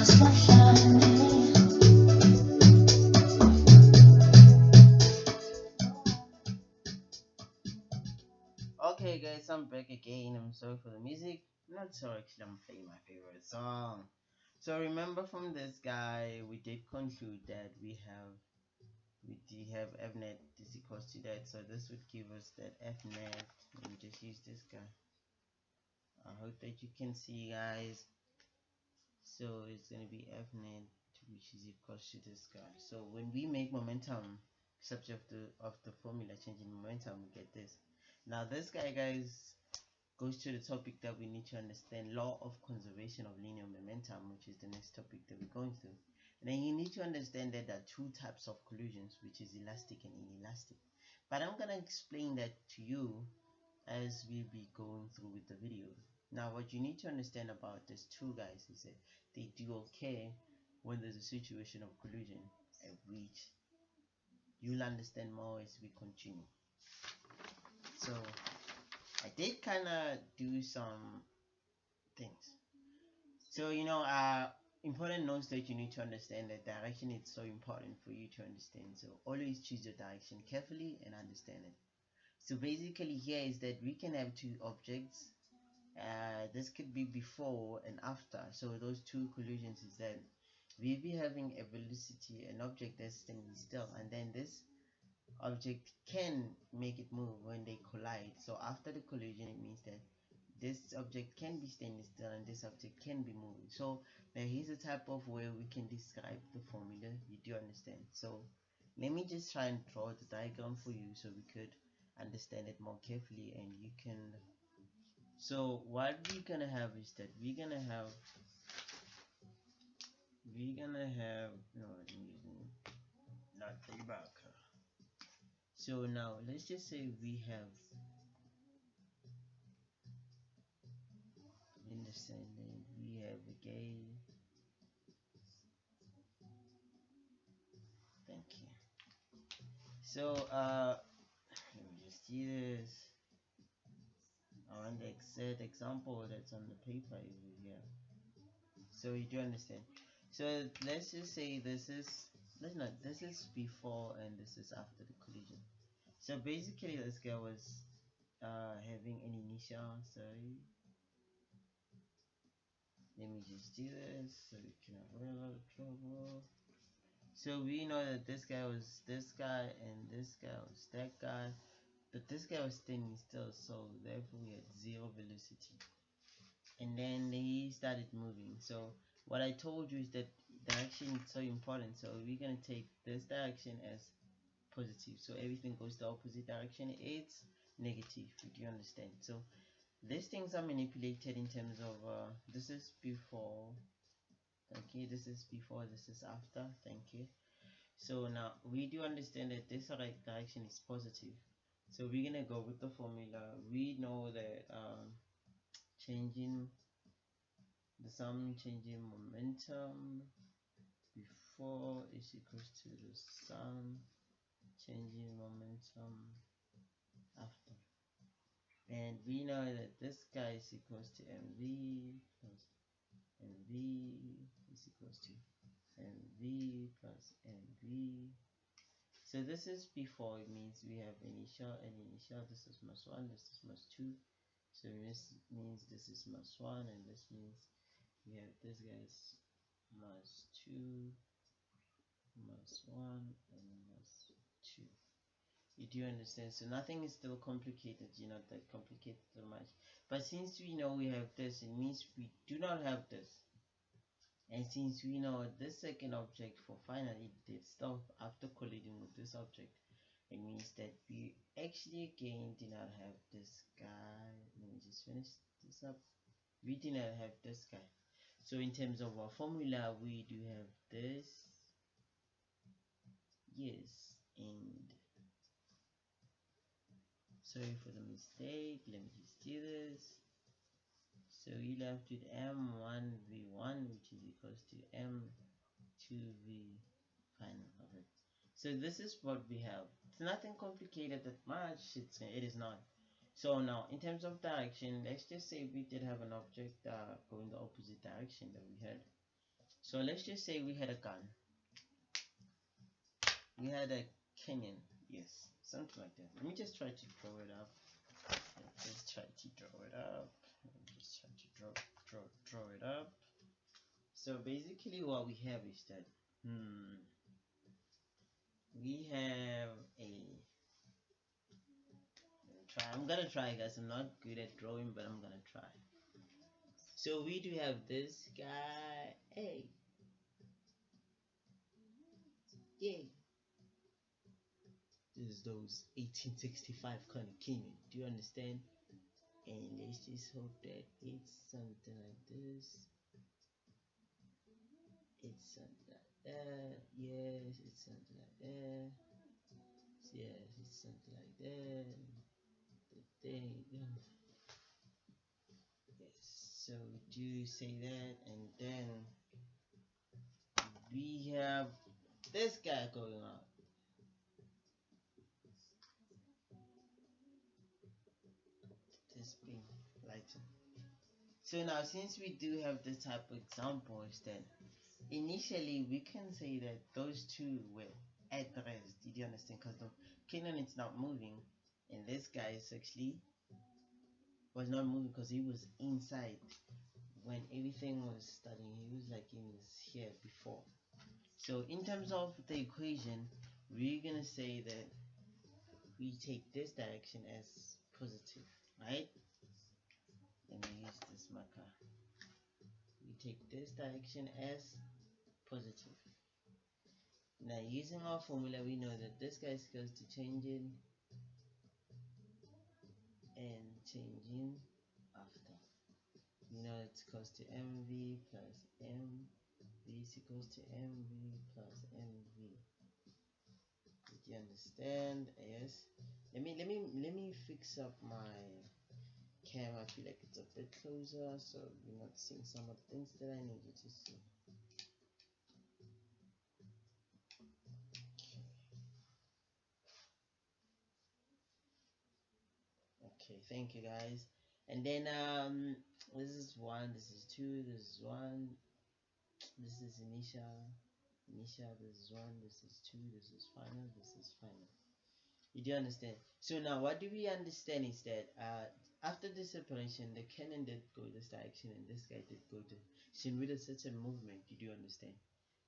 Okay guys, I'm back again. I'm sorry for the music. Not sorry, actually I'm playing my favorite song. So remember from this guy we did conclude that we did have fnet is equals to that, so this would give us that fnet. Let me just use this guy. I hope that you can see guys. So it's gonna be fnet which is equals to this guy. So when we make momentum subject of the formula changing momentum, we get this. Now this guy guys goes to the topic that we need to understand, law of conservation of linear momentum, which is the next topic that we're going through. And then you need to understand that there are two types of collisions, which is elastic and inelastic. But I'm gonna explain that to you as we'll be going through with the video. Now what you need to understand about these two guys is that they do occur when there's a situation of collision, at which you'll understand more as we continue. So I did kind of do some things. So important notes that you need to understand, that direction is so important for you to understand. So always choose your direction carefully and understand it. So basically here is that we can have two objects. This could be before and after. So those two collisions is that we'll be having a velocity, an object that's standing still, and then this object can make it move when they collide. So after the collision, it means that this object can be standing still and this object can be moving. So now here's a type of way we can describe the formula. You do understand? So let me just try and draw the diagram for you so we could understand it more carefully and you can. So what we're gonna have is that we're gonna have no, I'm using not the back. So now let's just say we have, understanding, we have a gay. Thank you. So let me just do this. I want the exact example that's on the paper over here. So you do understand. So let's just say this is, this is before and this is after the collision. So basically this guy was having an initial, sorry. Let me just do this so we can avoid a lot of trouble. So we know that this guy was this guy and this guy was that guy, but this guy was standing still, so therefore we had zero velocity. And then he started moving. So what I told you is that direction is so important. So we're gonna take this direction as positive. So everything goes the opposite direction. It's negative. Do you understand? So these things are manipulated in terms of this is before. Thank you. This is before. This is after. Thank you. So now we do understand that this direction is positive. So we're gonna go with the formula. We know that changing the sum changing momentum before is equals to the sum changing momentum after. And we know that this guy is equals to mv plus mv is equals to mv plus mv. So this is before, it means we have initial and initial. This is minus 1, this is minus 2. So this means this is minus 1 and this means we have this guy's minus 2, minus 1 and minus 2. You do understand? So nothing is still complicated, not that complicated so much. But since we know we have this, it means we do not have this. And since we know this second object for finally did stop after colliding with this object, it means that we actually again did not have this guy. Let me just finish this up. We did not have this guy. So in terms of our formula, we do have this, yes, and sorry for the mistake, let me just do this. So you left with m1v1 which is equals to m2v final. Okay, so this is what we have. It's nothing complicated that much. It is not. So now in terms of direction, let's just say we did have an object going the opposite direction that we had. So let's just say we had a gun. We had a canyon. Yes, something like that. Let me just try to draw it up. Let's try to draw it up. Just try to draw it up. So basically what we have is that we have a I'm gonna try, guys. I'm not good at drawing, but I'm gonna try. So we do have this guy. Hey, yay! This is those 1865 kind of canyon. Do you understand? And let's just hope that it's something like this. It's something like that. Yes, it's something like that. Yes, it's something like that. The thing. Yes. So we do say that, and then we have this guy going on. This being lighter. So now, since we do have this type of examples, then initially we can say that those two were at rest. Did you understand? Because the cannon is not moving, and this guy is actually was not moving because he was inside when everything was starting. He was like in his here before. So in terms of the equation, we're gonna say that we take this direction as positive, right? Let me use this marker. We take this direction as positive. Now using our formula, we know that this guy is equals to changing and changing after. You know it's equals to mv plus mv is equals to mv plus mv. Did you understand? Yes. Let me fix up my camera. I feel like it's a bit closer, so you're not seeing some of the things that I need you to see. Okay, thank you guys. And then this is one, this is two, this is one, this is initial, this is one, this is two, this is final, this is final. You do understand? So now what do we understand is that after the separation, the cannon did go this direction and this guy did go to same with a certain movement. You do understand?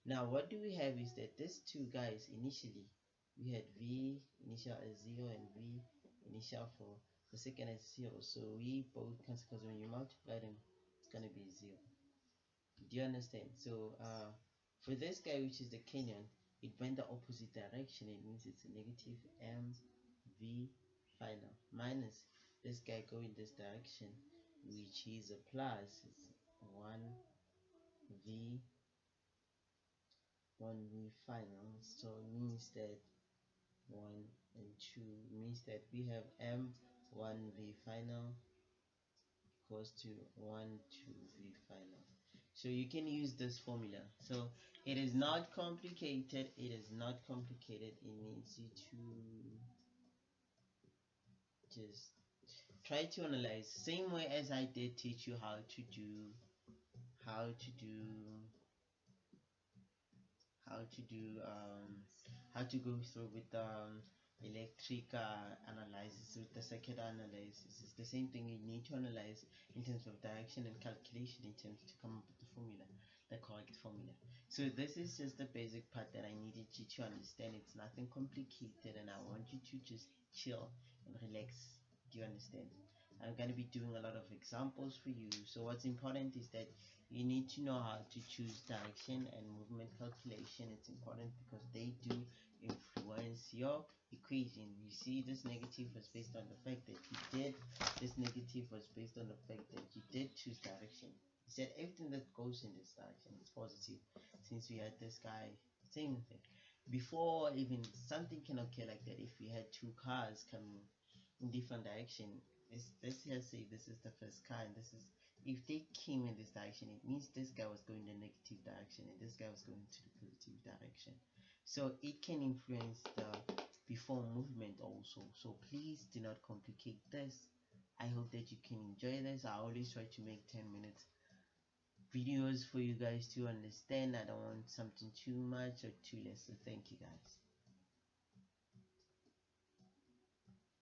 Now what do we have is that these two guys initially we had V initial as 0 and V initial for the second as 0. So we both cancel because when you multiply them it's gonna be 0. Do you understand? So for this guy, which is the canyon, it went the opposite direction. It means it's a negative mv final minus this guy going this direction, which is a plus. It's 1v 1v final. So it means that 1 and 2 means that we have m1v final equals to 1 2v final. So you can use this formula. So it is not complicated. It is not complicated. It needs you to just try to analyze. Same way as I did teach you how to do how to do how to go through with electric analysis, with the circuit analysis. It's the same thing. You need to analyze in terms of direction and calculation in terms to come up with the formula, the correct formula. So this is just the basic part that I needed you to understand. It's nothing complicated, and I want you to just chill and relax. Do you understand? I'm going to be doing a lot of examples for you. So what's important is that you need to know how to choose direction and movement calculation. It's important because they do influence your equation. You see, this negative was based on the fact that you did, this negative was based on the fact that you did choose direction. He said everything that goes in this direction is positive, since we had this guy, same thing. Before even something can occur like that, if we had two cars coming in different direction, let's say this is the first car and this is, if they came in this direction, it means this guy was going the negative direction and this guy was going to the positive direction. So it can influence the before movement also. So please do not complicate this. I hope that you can enjoy this. I always try to make 10 minutes videos for you guys to understand. I don't want something too much or too less. So thank you guys.